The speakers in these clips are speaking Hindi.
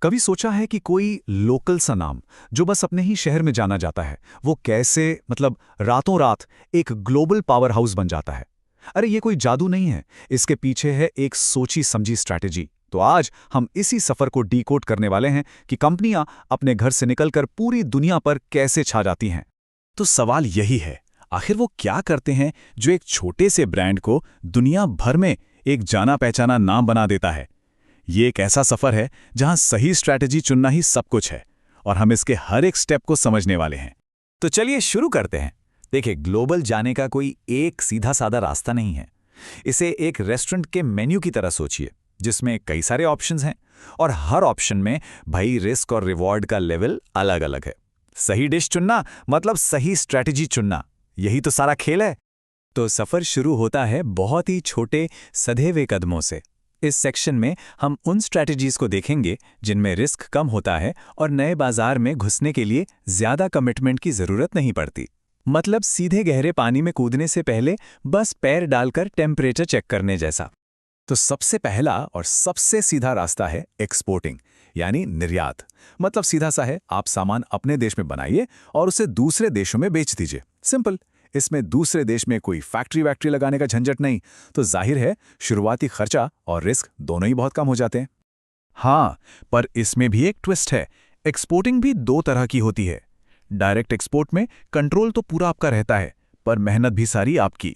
कभी सोचा है कि कोई लोकल सा नाम जो बस अपने ही शहर में जाना जाता है, वो कैसे मतलब रातों रात एक ग्लोबल पावर हाउस बन जाता है? अरे ये कोई जादू नहीं है, इसके पीछे है एक सोची समझी स्ट्रैटेजी। तो आज हम इसी सफर को डीकोड करने वाले हैं कि कंपनियां अपने घर से निकलकर पूरी दुनिया पर कैसे छा जाती हैं। तो सवाल यही है, आखिर वो क्या करते हैं जो एक छोटे से ब्रांड को दुनिया भर में एक जाना पहचाना नाम बना देता है। ये एक ऐसा सफर है जहां सही स्ट्रैटेजी चुनना ही सब कुछ है, और हम इसके हर एक स्टेप को समझने वाले हैं। तो चलिए शुरू करते हैं। देखिए, ग्लोबल जाने का कोई एक सीधा साधा रास्ता नहीं है। इसे एक रेस्टोरेंट के मेन्यू की तरह सोचिए, जिसमें कई सारे ऑप्शंस हैं और हर ऑप्शन में भाई रिस्क और रिवॉर्ड का लेवल अलग अलग है। सही डिश चुनना मतलब सही स्ट्रैटेजी चुनना, यही तो सारा खेल है। तो सफर शुरू होता है बहुत ही छोटे सधे हुए कदमों से। इस सेक्शन में हम उन स्ट्रैटेजीज को देखेंगे जिनमें रिस्क कम होता है और नए बाजार में घुसने के लिए ज्यादा कमिटमेंट की जरूरत नहीं पड़ती। मतलब सीधे गहरे पानी में कूदने से पहले बस पैर डालकर टेम्परेचर चेक करने जैसा। तो सबसे पहला और सबसे सीधा रास्ता है एक्सपोर्टिंग, यानी निर्यात। मतलब सीधा सा है, आप सामान अपने देश में बनाइए और उसे दूसरे देशों में बेच दीजिए। सिंपल। इसमें दूसरे देश में कोई फैक्ट्री वैक्ट्री लगाने का झंझट नहीं, तो जाहिर है शुरुआती खर्चा और रिस्क दोनों ही बहुत कम हो जाते हैं। हाँ, पर इसमें भी एक ट्विस्ट है। एक्सपोर्टिंग भी दो तरह की होती है। डायरेक्ट एक्सपोर्ट में कंट्रोल तो पूरा आपका रहता है, पर मेहनत भी सारी आपकी।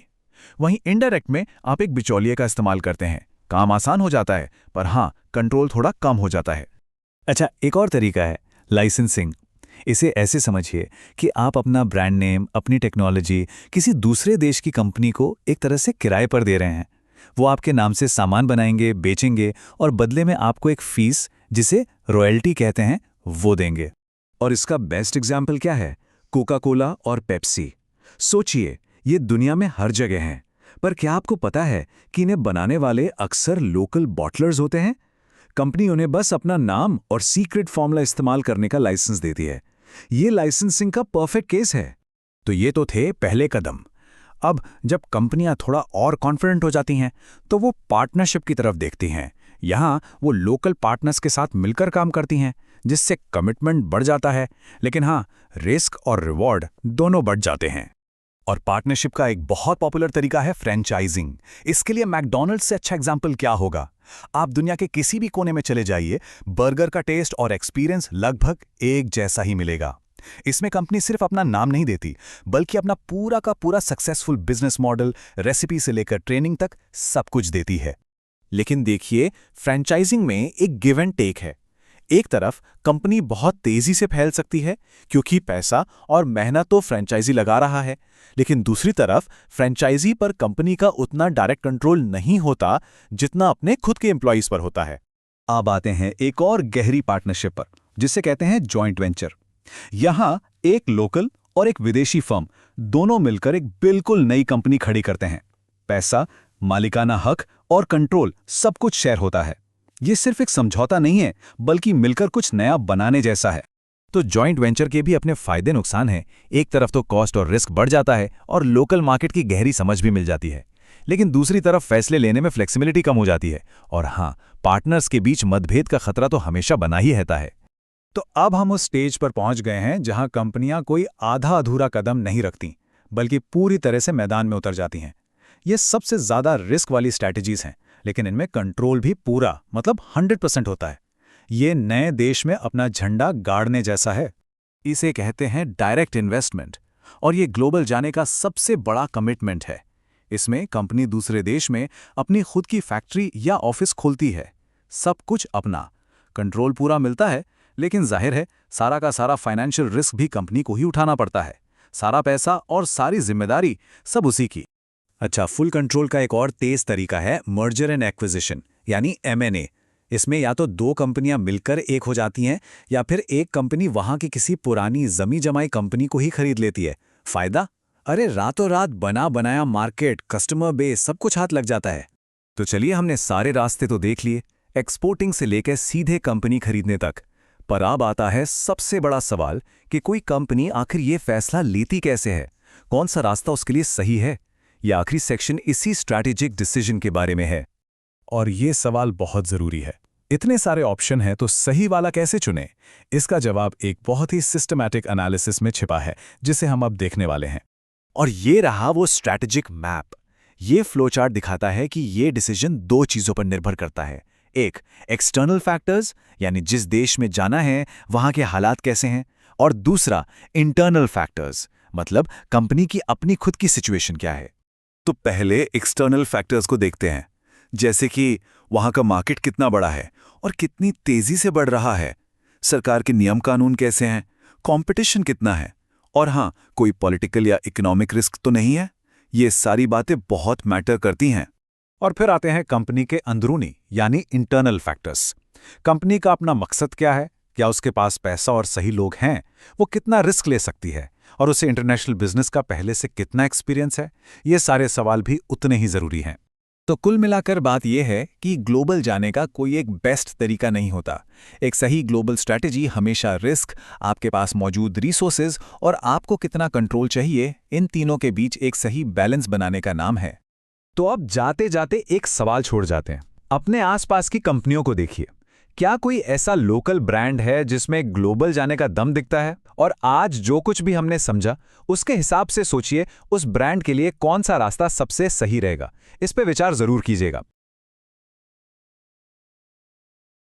वहीं इनडायरेक्ट में आप एक बिचौलिए का इस्तेमाल करते हैं। काम आसान हो जाता है, पर हाँ, कंट्रोल थोड़ा कम हो जाता है। अच्छा, एक और तरीका है लाइसेंसिंग। इसे ऐसे समझिए कि आप अपना ब्रांड नेम, अपनी टेक्नोलॉजी किसी दूसरे देश की कंपनी को एक तरह से किराए पर दे रहे हैं। वो आपके नाम से सामान बनाएंगे, बेचेंगे और बदले में आपको एक फीस, जिसे रॉयल्टी कहते हैं, वो देंगे। और इसका बेस्ट एग्जाम्पल क्या है? कोका कोला और पेप्सी। सोचिए, ये दुनिया में हर जगह हैं, पर क्या आपको पता है कि इन्हें बनाने वाले अक्सर लोकल बॉटलर्स होते हैं? कंपनी उन्हें बस अपना नाम और सीक्रेट फॉर्मूला इस्तेमाल करने का लाइसेंस देती है। ये लाइसेंसिंग का परफेक्ट केस है। तो ये तो थे पहले कदम। अब जब कंपनियां थोड़ा और कॉन्फिडेंट हो जाती हैं, तो वो पार्टनरशिप की तरफ देखती हैं। यहाँ वो लोकल पार्टनर्स के साथ मिलकर काम करती हैं, जिससे कमिटमेंट बढ़ जाता है, लेकिन हाँ, रिस्क और रिवॉर्ड दोनों बढ़ जाते हैं। और पार्टनरशिप का एक बहुत पॉपुलर तरीका है फ्रेंचाइजिंग। इसके लिए मैकडॉनल्ड्स से अच्छा एग्जाम्पल क्या होगा? आप दुनिया के किसी भी कोने में चले जाइए, बर्गर का टेस्ट और एक्सपीरियंस लगभग एक जैसा ही मिलेगा। इसमें कंपनी सिर्फ अपना नाम नहीं देती, बल्कि अपना पूरा का पूरा सक्सेसफुल बिजनेस मॉडल, रेसिपी से लेकर ट्रेनिंग तक सब कुछ देती है। लेकिन देखिए, फ्रेंचाइजिंग में एक गिव एंड टेक है। एक तरफ कंपनी बहुत तेजी से फैल सकती है क्योंकि पैसा और मेहनत तो फ्रेंचाइजी लगा रहा है, लेकिन दूसरी तरफ फ्रेंचाइजी पर कंपनी का उतना डायरेक्ट कंट्रोल नहीं होता जितना अपने खुद के एम्प्लॉइज पर होता है। अब आते हैं एक और गहरी पार्टनरशिप पर, जिसे कहते हैं जॉइंट वेंचर। यहां एक लोकल और एक विदेशी फर्म दोनों मिलकर एक बिल्कुल नई कंपनी खड़ी करते हैं। पैसा, मालिकाना हक और कंट्रोल सब कुछ शेयर होता है। ये सिर्फ एक समझौता नहीं है, बल्कि मिलकर कुछ नया बनाने जैसा है। तो जॉइंट वेंचर के भी अपने फायदे नुकसान हैं। एक तरफ तो कॉस्ट और रिस्क बढ़ जाता है और लोकल मार्केट की गहरी समझ भी मिल जाती है, लेकिन दूसरी तरफ फैसले लेने में फ्लेक्सिबिलिटी कम हो जाती है। और हाँ, पार्टनर्स के बीच मतभेद का खतरा तो हमेशा बना ही रहता है। तो अब हम उस स्टेज पर पहुंच गए हैं जहां कंपनियां कोई आधा अधूरा कदम नहीं रखती, बल्कि पूरी तरह से मैदान में उतर जाती हैं। ये सबसे ज्यादा रिस्क वाली स्ट्रैटेजीज हैं, लेकिन इनमें कंट्रोल भी पूरा मतलब 100% होता है। ये नए देश में अपना झंडा गाड़ने जैसा है। इसे कहते हैं डायरेक्ट इन्वेस्टमेंट, और ये ग्लोबल जाने का सबसे बड़ा कमिटमेंट है। इसमें कंपनी दूसरे देश में अपनी खुद की फैक्ट्री या ऑफिस खोलती है। सब कुछ अपना, कंट्रोल पूरा मिलता है, लेकिन जाहिर है सारा का सारा फाइनेंशियल रिस्क भी कंपनी को ही उठाना पड़ता है। सारा पैसा और सारी जिम्मेदारी सब उसी की। अच्छा, फुल कंट्रोल का एक और तेज तरीका है मर्जर एंड एक्विजिशन, यानी M&A। इसमें या तो दो कंपनियां मिलकर एक हो जाती हैं, या फिर एक कंपनी वहां की किसी पुरानी जमी जमाई कंपनी को ही खरीद लेती है। फायदा? अरे रातों रात बना बनाया मार्केट, कस्टमर बेस, सब कुछ हाथ लग जाता है। तो चलिए, हमने सारे रास्ते तो देख लिए, एक्सपोर्टिंग से लेकर सीधे कंपनी खरीदने तक। पर अब आता है सबसे बड़ा सवाल कि कोई कंपनी आखिर ये फैसला लेती कैसे है, कौन सा रास्ता उसके लिए सही है। यह आखिरी सेक्शन इसी स्ट्रैटेजिक डिसीजन के बारे में है। और ये सवाल बहुत जरूरी है, इतने सारे ऑप्शन हैं तो सही वाला कैसे चुनें? इसका जवाब एक बहुत ही सिस्टमैटिक एनालिसिस में छिपा है, जिसे हम अब देखने वाले हैं। और ये रहा वो स्ट्रैटेजिक मैप। ये फ्लोचार्ट दिखाता है कि ये डिसीजन दो चीज़ों पर निर्भर करता है। एक, एक्सटर्नल फैक्टर्स, यानी जिस देश में जाना है वहाँ के हालात कैसे हैं, और दूसरा, इंटरनल फैक्टर्स, मतलब कंपनी की अपनी खुद की सिचुएशन क्या है। तो पहले एक्सटर्नल फैक्टर्स को देखते हैं, जैसे कि वहाँ का मार्केट कितना बड़ा है और कितनी तेज़ी से बढ़ रहा है, सरकार के नियम कानून कैसे हैं, कंपटीशन कितना है, और हाँ, कोई पॉलिटिकल या इकोनॉमिक रिस्क तो नहीं है। ये सारी बातें बहुत मैटर करती हैं। और फिर आते हैं कंपनी के अंदरूनी यानी इंटरनल फैक्टर्स। कंपनी का अपना मकसद क्या है, क्या उसके पास पैसा और सही लोग हैं, वो कितना रिस्क ले सकती है, और उसे इंटरनेशनल बिजनेस का पहले से कितना एक्सपीरियंस है। ये सारे सवाल भी उतने ही जरूरी हैं। तो कुल मिलाकर बात यह है कि ग्लोबल जाने का कोई एक बेस्ट तरीका नहीं होता। एक सही ग्लोबल स्ट्रैटेजी हमेशा रिस्क, आपके पास मौजूद रिसोर्सेज और आपको कितना कंट्रोल चाहिए, इन तीनों के बीच एक सही बैलेंस बनाने का नाम है। तो अब जाते जाते एक सवाल छोड़ जाते हैं। अपने आसपास की कंपनियों को देखिए। क्या कोई ऐसा लोकल ब्रांड है जिसमें ग्लोबल जाने का दम दिखता है? और आज जो कुछ भी हमने समझा, उसके हिसाब से सोचिए उस ब्रांड के लिए कौन सा रास्ता सबसे सही रहेगा। इस पे विचार जरूर कीजिएगा।